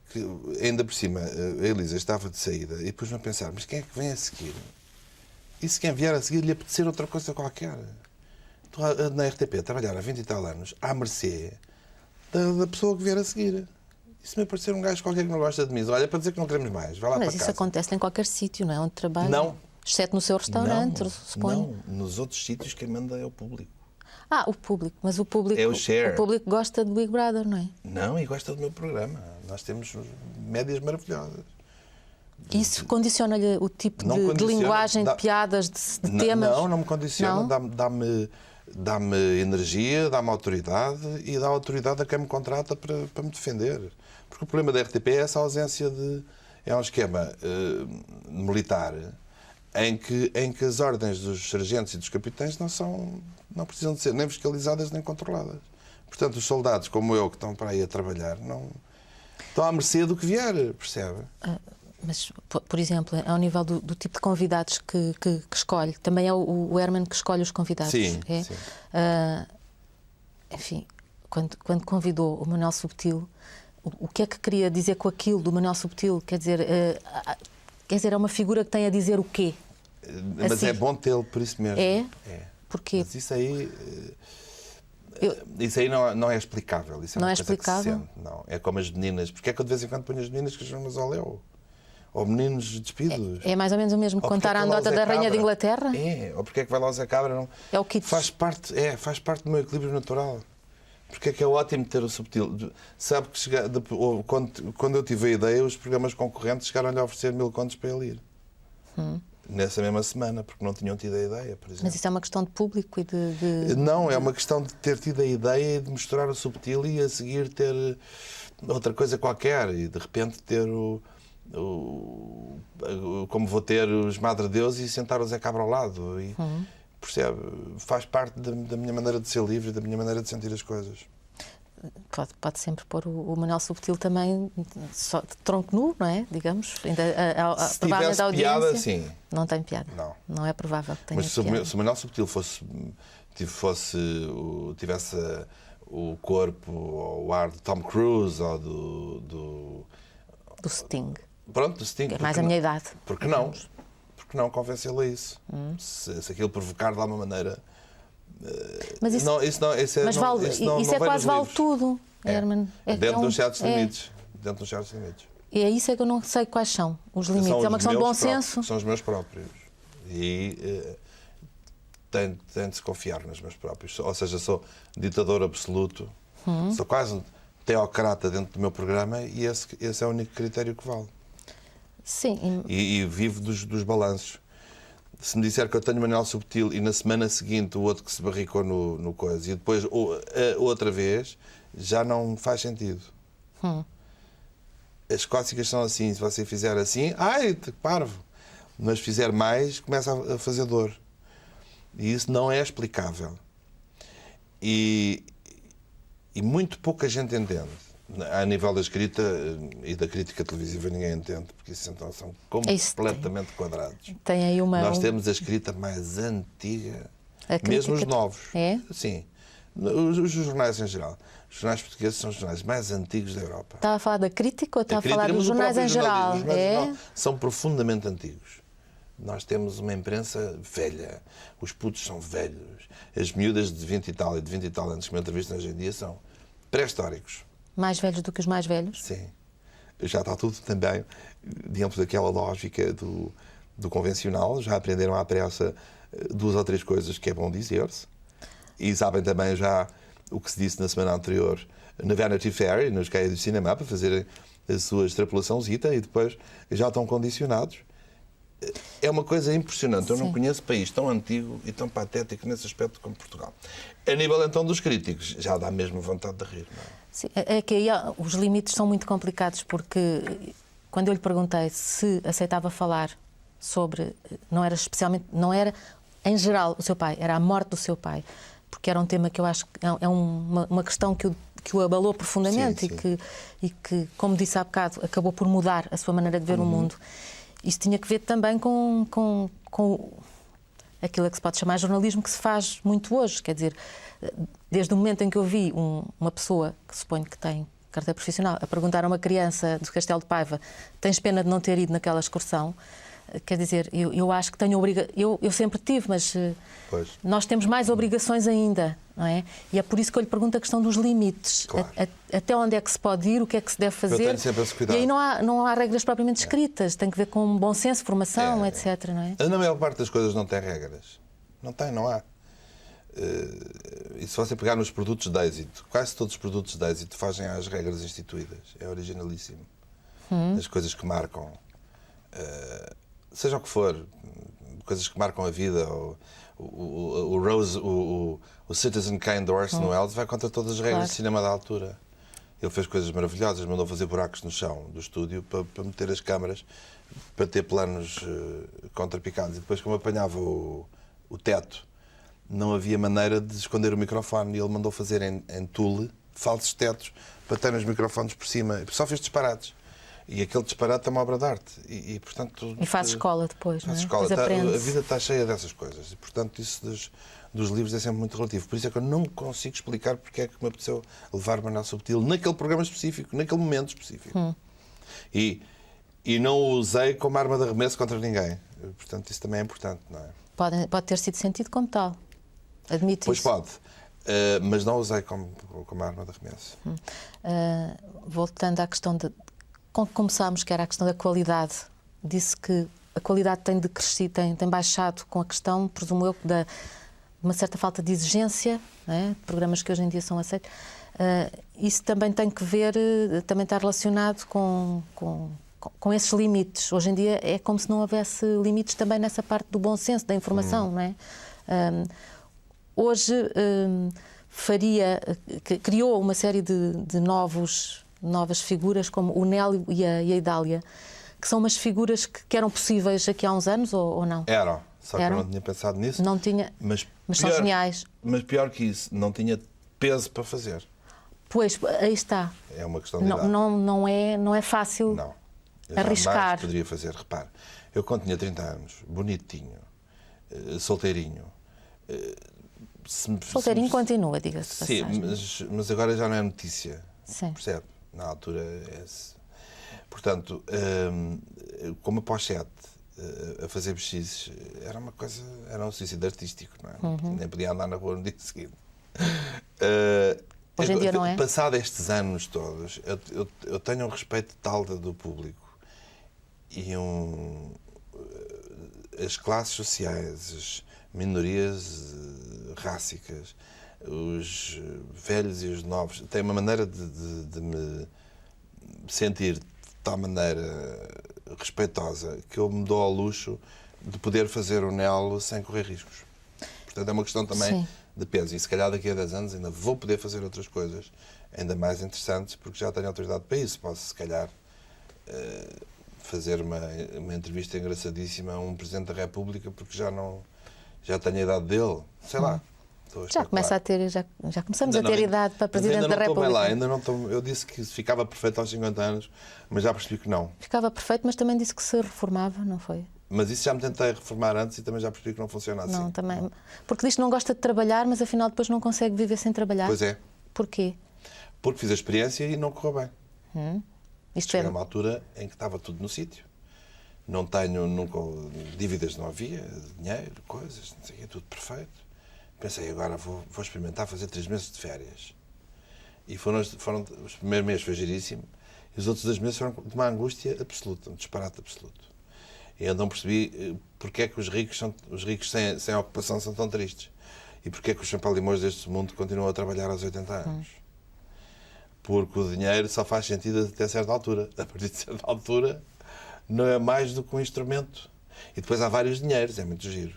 que ainda por cima, a Elisa estava de saída, e pus-me a pensar, mas quem é que vem a seguir? E se quem vier a seguir lhe apetecer outra coisa qualquer? Estou na RTP a trabalhar há 20 e tal anos, à mercê da pessoa que vier a seguir. E se me aparecer um gajo qualquer que não gosta de mim, olha, para dizer que não queremos mais, vai lá para casa. Mas isso acontece em qualquer sítio, não é? Onde trabalha? Não. Exceto no seu restaurante, suponho. Não, nos outros sítios quem manda é o público. O público. Mas o público... É o share. O público gosta do Big Brother, não é? Não, e gosta do meu programa. Nós temos médias maravilhosas. Isso condiciona-lhe o tipo de linguagem, de piadas, de temas? Não me condiciona. Dá-me energia, dá-me autoridade e dá autoridade a quem me contrata para me defender. Porque o problema da RTP é essa ausência de... É um esquema militar em que as ordens dos sargentos e dos capitães não precisam de ser nem fiscalizadas nem controladas. Portanto, os soldados como eu que estão para aí a trabalhar não estão à mercê do que vier, percebe? Mas, por exemplo, ao nível do tipo de convidados que escolhe, também é o Herman que escolhe os convidados? Sim, é? sim. Enfim, quando convidou o Manuel Subtil, o que é que queria dizer com aquilo do Manuel Subtil? Quer dizer, é uma figura que tem a dizer o quê? Mas assim, é bom tê-lo por isso mesmo. É? É. Porquê? Mas isso aí... Isso aí não é explicável. Isso é não é coisa explicável? Que se sente. Não, é como as meninas. Porque é que eu de vez em quando ponho as meninas que chamam ao Léo? Ou meninos despidos? É mais ou menos o mesmo que contar a anedota da Rainha de Inglaterra? É, ou porque é que vai lá o Zé Cabra? Não? É o kit. Faz parte do meu equilíbrio natural. Porque é que é ótimo ter o Subtil. Sabe que quando eu tive a ideia, os programas concorrentes chegaram-lhe a oferecer 1000 contos para ele ir. Nessa mesma semana, porque não tinham tido a ideia, por exemplo. Mas isso é uma questão de público e de... Não, é uma questão de ter tido a ideia e de mostrar o Subtil e a seguir ter outra coisa qualquer e de repente ter como vou ter os Madre Deus e sentar o Zé Cabra ao lado. E, percebe? Faz parte da minha maneira de ser livre e da minha maneira de sentir as coisas. Pode sempre pôr o Manuel Subtil também só de tronco nu, não é? Digamos. Se tivesse piada, sim. Não tem piada. Não é provável que tenha piada. Mas se o Manuel Subtil tivesse o corpo ou o ar de Tom Cruise ou do Sting. Pronto, Sting. É mais a minha idade. Por que não? Por que não convencê-lo a isso? Se aquilo provocar de alguma maneira... Mas isso, quase vale tudo, Herman. Dentro dos certos limites. Dentro dos certos limites. E é isso que eu não sei quais são os limites. É uma questão de bom senso. São os meus próprios. E tenho de se confiar nos meus próprios. Ou seja, sou ditador absoluto, sou quase um teocrata dentro do meu programa e esse é o único critério que vale. Sim. E vivo dos balanços. Se me disser que eu tenho Manuel Subtil e na semana seguinte o outro que se barricou no coisa e depois outra vez, já não faz sentido. As cócegas são assim, se você fizer assim, ai, parvo. Mas fizer mais, começa a fazer dor. E isso não é explicável. E muito pouca gente entende. A nível da escrita e da crítica televisiva ninguém entende, porque isso então são completamente quadrados. Tem aí Nós temos a escrita mais antiga, mesmo os novos. É? Sim. Os jornais em geral. Os jornais portugueses são os jornais mais antigos da Europa. Estava a falar da crítica ou estava a falar dos jornais em geral? São profundamente antigos. Nós temos uma imprensa velha. Os putos são velhos. As miúdas de 20 e tal e de 20 e tal anos que me entrevistam hoje em dia são pré-históricos. Mais velhos do que os mais velhos? Sim. Já está tudo também dentro daquela lógica do convencional. Já aprenderam à pressa 2 ou 3 coisas que é bom dizer-se. E sabem também já o que se disse na semana anterior na Vanity Fair e nos caia do cinema para fazerem a sua extrapolaçãozita e depois já estão condicionados. É uma coisa impressionante. Eu não conheço país tão antigo e tão patético nesse aspecto como Portugal. A nível então dos críticos, já dá mesmo vontade de rir, não é? Sim, é que aí os limites são muito complicados, porque quando eu lhe perguntei se aceitava falar sobre, não era em geral o seu pai, era a morte do seu pai, porque era um tema que eu acho que é uma questão que o abalou profundamente. Sim. E que, como disse há bocado, acabou por mudar a sua maneira de ver o mundo. Isso tinha que ver também com aquilo a que se pode chamar jornalismo que se faz muito hoje. Quer dizer, desde o momento em que eu vi uma pessoa, que suponho que tem carteira profissional, a perguntar a uma criança do Castelo de Paiva: tens pena de não ter ido naquela excursão? Quer dizer, eu acho que tenho eu sempre tive, mas nós temos mais obrigações ainda, não é? E é por isso que eu lhe pergunto a questão dos limites. Claro. Até onde é que se pode ir, o que é que se deve fazer. Eu tenho sempre esse cuidado. E aí não há regras propriamente escritas, tem que ver com bom senso, formação, etc. Não é? Na maior parte das coisas não tem regras. Não há. E se você pegar nos produtos de êxito, quase todos os produtos de êxito fazem as regras instituídas. É originalíssimo. As coisas que marcam, seja o que for, coisas que marcam a vida, o Citizen Kane do Orson Welles vai contra todas as regras de cinema da altura. Ele fez coisas maravilhosas, mandou fazer buracos no chão do estúdio para meter as câmaras, para ter planos contrapicados. E depois, como apanhava o teto, não havia maneira de esconder o microfone. E ele mandou fazer em tule falsos tetos para ter os microfones por cima. Só fez disparates. E aquele disparate é uma obra de arte. E portanto, e faz escola depois, faz não é? Escola. A vida está cheia dessas coisas. E, portanto, isso dos livros é sempre muito relativo. Por isso é que eu não consigo explicar porque é que me apeteceu levar Manuel Subtil naquele programa específico, naquele momento específico. E não o usei como arma de arremesso contra ninguém. Portanto, isso também é importante, não é? Pode ter sido sentido como tal. Admito pois isso. Pois pode. Mas não usei como arma de arremesso. Voltando à questão quando começámos, que era a questão da qualidade, disse que a qualidade tem decrescido, tem baixado com a questão, presumo eu, de uma certa falta de exigência, não é? Programas que hoje em dia são aceitos. Isso também tem que ver, também está relacionado com esses limites. Hoje em dia é como se não houvesse limites também nessa parte do bom senso, da informação, não é? Hoje criou uma série de novas figuras, como o Nélio e a Idália, que são umas figuras que eram possíveis aqui há uns anos ou não? Eram, só que eu não tinha pensado nisso. Não tinha, mas são geniais. Mas pior que isso, não tinha peso para fazer. Pois, aí está. É uma questão de idade. Não é fácil arriscar. Jamais poderia fazer. Repare, eu quando tinha 30 anos, bonitinho, solteirinho... Solteirinho continua, diga-se. Sim, mas agora já não é notícia. Sim. Percebe? Na altura portanto, como a pochete, a fazer bexizes, era um suicídio artístico, não é? Nem podia andar na rua no dia seguinte. Hoje em dia não é? Passado estes anos todos, eu tenho um respeito tal do público e as classes sociais, as minorias rássicas, os velhos e os novos, têm uma maneira de me sentir de tal maneira respeitosa que eu me dou ao luxo de poder fazer o Nelo sem correr riscos. Portanto, é uma questão também de peso. E se calhar daqui a 10 anos ainda vou poder fazer outras coisas ainda mais interessantes, porque já tenho autoridade para isso. Posso, se calhar, fazer uma entrevista engraçadíssima a um Presidente da República, porque já tenho a idade dele. Sei lá. Já começa a ter, já começamos a ter idade para Presidente da República. Bem lá, ainda não estou. Eu disse que ficava perfeito aos 50 anos, mas já percebi que não. Ficava perfeito, mas também disse que se reformava, não foi? Mas isso já me tentei reformar antes e também já percebi que não funciona assim. Não, também. Porque diz que não gosta de trabalhar, mas afinal depois não consegue viver sem trabalhar. Pois é. Porquê? Porque fiz a experiência e não correu bem. Cheguei a uma altura em que estava tudo no sítio. Não tenho nunca dívidas, não havia, dinheiro, coisas, não sei o quê, tudo perfeito. Pensei, agora vou experimentar fazer 3 meses de férias. E foram os primeiros meses foi giríssimo, e os outros 2 meses foram de uma angústia absoluta, um disparate absoluto. E então percebi porque é que os ricos sem ocupação são tão tristes. E porque é que os champalimões deste mundo continuam a trabalhar aos 80 anos. Porque o dinheiro só faz sentido até certa altura. A partir de certa altura não é mais do que um instrumento. E depois há vários dinheiros, é muito giro.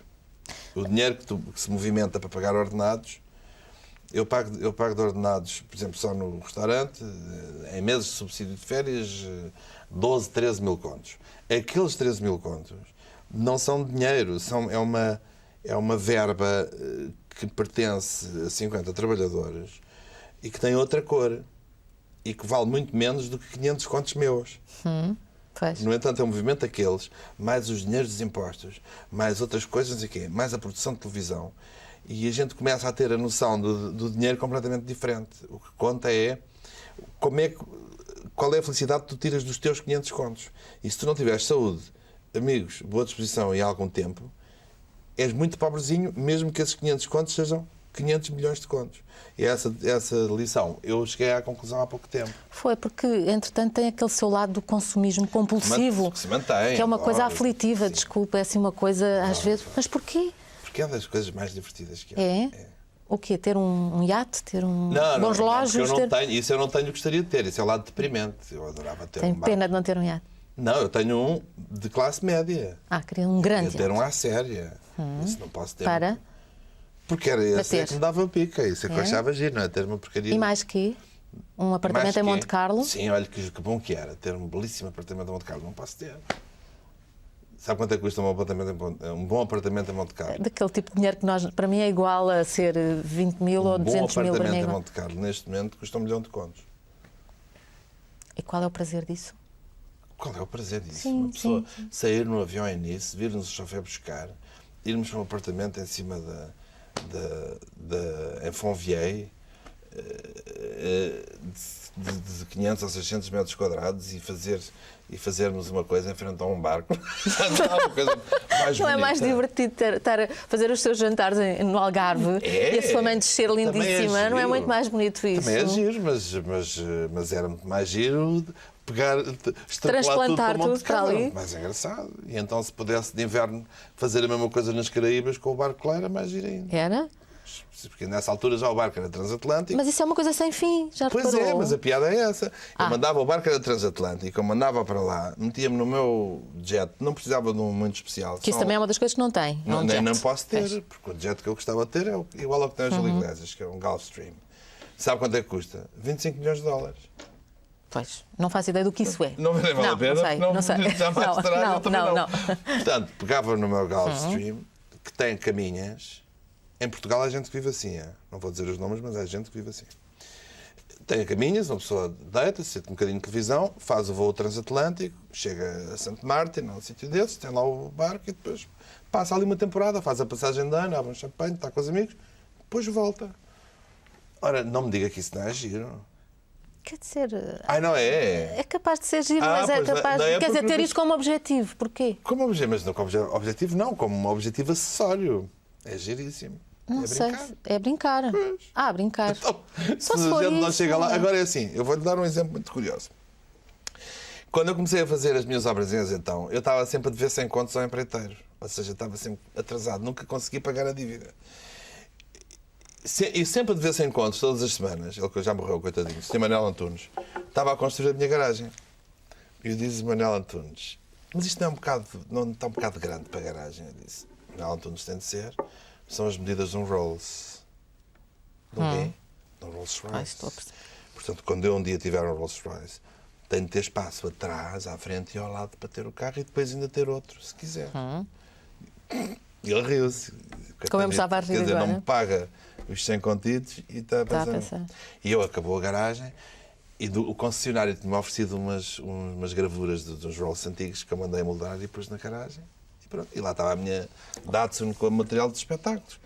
O dinheiro que se movimenta para pagar ordenados, eu pago de ordenados, por exemplo, só no restaurante, em meses de subsídio de férias, 12, 13 mil contos. Aqueles 13 mil contos não são dinheiro, é uma verba que pertence a 50 trabalhadores e que tem outra cor e que vale muito menos do que 500 contos meus. No entanto, é um movimento daqueles, mais os dinheiros dos impostos, mais outras coisas, mais a produção de televisão. E a gente começa a ter a noção do dinheiro completamente diferente. O que conta é qual é a felicidade que tu tiras dos teus 500 contos. E se tu não tiveres saúde, amigos, boa disposição e algum tempo, és muito pobrezinho, mesmo que esses 500 contos sejam 500 milhões de contos. E essa lição eu cheguei à conclusão há pouco tempo. Foi, porque, entretanto, tem aquele seu lado do consumismo compulsivo, que se mantém, que é uma coisa óbvio, aflitiva, sim. Desculpa, é assim uma coisa, às vezes... Mas porquê? Porque é das coisas mais divertidas que há. É? O quê? Ter um iate? Ter bons relógios? relógios? Eu não tenho, isso eu não tenho, gostaria de ter. Isso é o lado deprimente. Eu adorava ter Tenho pena de não ter um iate. Não, eu tenho um de classe média. Queria um grande. Eu ter um à séria. Isso não posso ter. Para? Porque era esse que me dava pica. Isso é que eu achava giro, não é? Ter uma porcaria. E mais que? Um apartamento em Monte Carlo? Sim, olha que bom que era. Ter um belíssimo apartamento em Monte Carlo. Não posso ter. Sabe quanto é que custa um bom apartamento em Monte Carlo? Daquele tipo de dinheiro que para mim é igual a ser 20 mil ou 200 mil. Um bom apartamento em Monte Carlo, neste momento, custa 1 milhão de contos. E qual é o prazer disso? Qual é o prazer disso? Sim, uma pessoa sim. sair no avião em Nice, vir-nos o chofer buscar, irmos para um apartamento em cima em Fontvieille, de 500 ou 600 metros quadrados e fazermos uma coisa em frente a um barco. Uma coisa mais não bonita. É mais divertido estar a fazer os seus jantares no Algarve e a sua mãe descer lindíssima? Não é muito mais bonito isso? Também é giro, mas era muito mais giro transplantar tudo para ali. Mais engraçado. E então, se pudesse de inverno fazer a mesma coisa nas Caraíbas com o barco lá, era mais giro ainda. Era? Porque nessa altura já o barco era transatlântico. Mas isso é uma coisa sem fim, já reparou? Pois é, mas a piada é essa. Eu mandava o barco era transatlântico, eu mandava para lá, metia-me no meu jet, não precisava de um muito especial. Que isso também é uma das coisas que não tem. Não posso ter, porque o jet que eu gostava de ter é igual ao que tem o Júlio Iglesias, que é um Gulfstream. Sabe quanto é que custa? 25 milhões de dólares. Pois, não faço ideia do que isso é. Não vale a pena? Não sei. Não. Portanto, pegava no meu Gulfstream, que tem caminhas. Em Portugal há gente que vive assim. Não vou dizer os nomes, mas há gente que vive assim. Tem caminhas, uma pessoa deita, sente um bocadinho de televisão, faz o voo transatlântico, chega a Santo Martin, num sítio desses, tem lá o barco e depois passa ali uma temporada, faz a passagem de ano, abre um champanhe, está com os amigos, depois volta. Ora, não me diga que isso não é giro. Quer dizer, Não é? é capaz de ser giro, mas é pois não, capaz não é quer dizer, porque ter não isso como objetivo. Porquê? Como objetivo, mas não como objetivo, não, como um objetivo acessório. É giríssimo. Não é sei. brincar. É brincar. Brincar. Então, Só se se a for gente não isso, chega lá. não é? Agora é assim, eu vou-lhe dar um exemplo muito curioso. Quando eu comecei a fazer as minhas obrazinhas, então, eu estava sempre a dever 100 contos ao empreiteiro. Ou seja, estava sempre atrasado, nunca consegui pagar a dívida. E sempre a dever 100 contos, todas as semanas, ele que já morreu, coitadinho, o Sr. Manuel Antunes, estava a construir a minha garagem. E eu disse, Manuel Antunes, mas isto não está um bocado grande para a garagem? Eu disse, Manuel Antunes tem de ser, são as medidas de um Rolls. De um quê? De um Rolls Royce. Portanto, quando eu um dia tiver um Rolls Royce, tenho de ter espaço atrás, à frente e ao lado para ter o carro e depois ainda ter outro, se quiser. E ele riu-se. Como eu me estava a rir Quer dizer, agora. não me paga os 100 contidos e está a Está a pensar. pensar. E eu acabou a garagem e o concessionário tinha-me oferecido umas gravuras dos Rolls antigos que eu mandei moldar e pus na garagem. E pronto. E lá estava a minha Datsun com o material de espetáculos.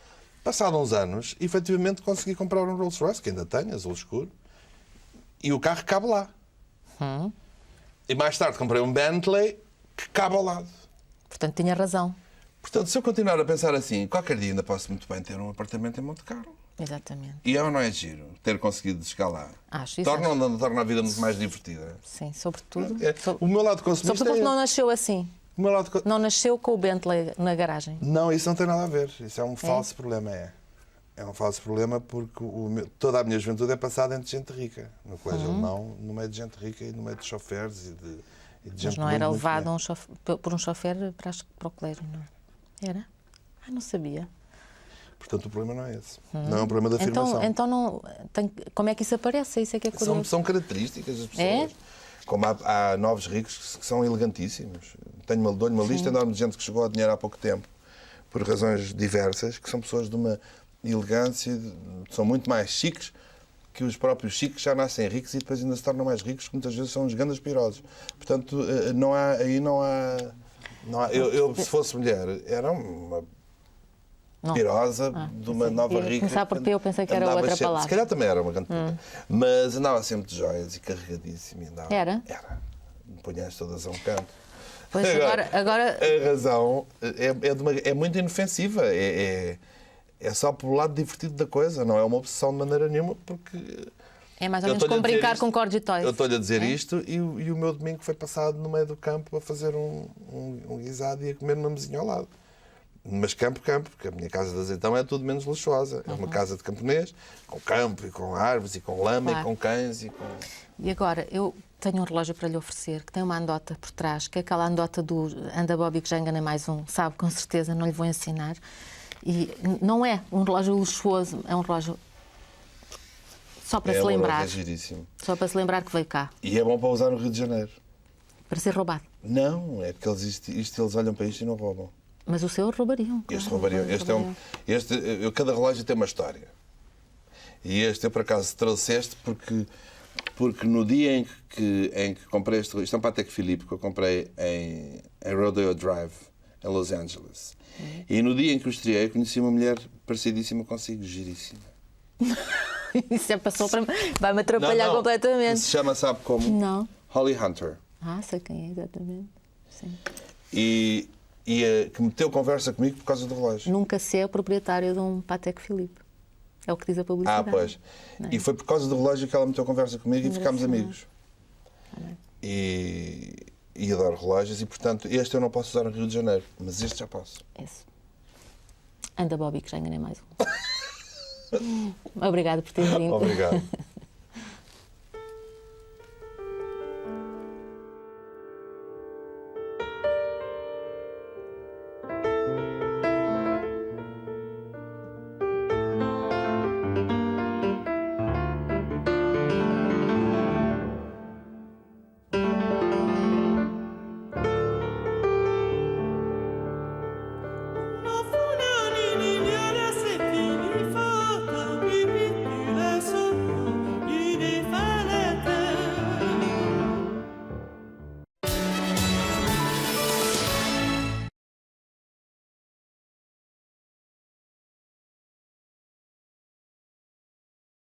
Passados uns anos, efetivamente consegui comprar um Rolls Royce, que ainda tenho, azul escuro, e o carro cabe lá. E mais tarde comprei um Bentley que cabe ao lado. Portanto, tinha razão. Portanto, se eu continuar a pensar assim, qualquer dia ainda posso muito bem ter um apartamento em Monte Carlo. Exatamente. E não é giro ter conseguido chegar lá. Acho isso. Torna a vida muito mais divertida. Sim, sobretudo. O meu lado consumista Sobretudo porque não nasceu assim. O meu lado... Não nasceu com o Bentley na garagem. Não, isso não tem nada a ver. Isso é um falso problema, É um falso problema porque toda a minha juventude é passada entre gente rica. No colégio alemão, no meio de gente rica e no meio de choferes e de gente Mas não era muito levado bem. por um chofer para o colégio, não? Era? Não sabia. Portanto, o problema não é esse. Não é um problema de afirmação. Então não, como é que isso aparece? Isso é que é curioso. São características das pessoas. Como há novos ricos que são elegantíssimos. Dou-lhe uma lista enorme de gente que chegou ao dinheiro há pouco tempo, por razões diversas, que são pessoas de uma elegância, são muito mais chiques que os próprios chiques já nascem ricos e depois ainda se tornam mais ricos, que muitas vezes são uns grandes pirosos. Portanto, não há. Eu, se fosse mulher, era uma pirosa de uma nova rica. Começar por P, eu pensei que era outra palavra. Se calhar também era uma grande mas andava sempre de joias e carregadíssimo. Era? Era. Punhas todas a um canto. Pois agora... A razão é muito inofensiva. É só pelo lado divertido da coisa. Não é uma obsessão de maneira nenhuma, porque... É mais ou menos como brincar com cordes e toys. Eu estou-lhe a dizer isto e o meu domingo foi passado no meio do campo a fazer um guisado e a comer uma mesinha ao lado. Mas campo, porque a minha casa de azeitão é tudo menos luxuosa. É uma casa de camponês, com campo e com árvores e com lama e com cães e com... E agora, eu tenho um relógio para lhe oferecer, que tem uma andota por trás, que é aquela andota do Anda Bobby, que já enganei mais um, sabe, com certeza, não lhe vou ensinar. E não é um relógio luxuoso, é um relógio só para se lembrar. É giríssimo. Só para se lembrar que veio cá. E é bom para usar no Rio de Janeiro. Para ser roubado. Não, é porque eles olham para isto e não roubam. Mas o seu roubariam. Claro, Este roubariam. Cada relógio tem uma história. E este eu, por acaso, trouxe este porque no dia em que comprei isto é um Patek Philippe que eu comprei em Rodeo Drive, em Los Angeles. E no dia em que o estreiei, conheci uma mulher parecidíssima consigo, giríssima. Isso já passou para... Vai-me atrapalhar completamente. Se chama, sabe como? Não. Holly Hunter. Sei quem é, exatamente. Sim. E que meteu conversa comigo por causa do relógio. Nunca se é o proprietário de um Patek Philippe. É o que diz a publicidade. Pois. E foi por causa do relógio que ela meteu conversa comigo e ficámos amigos. E adoro relógios e, portanto, este eu não posso usar no Rio de Janeiro, mas este já posso. Esse. Anda, Bobby, que já enganei mais um. Obrigada por ter vindo. Obrigado.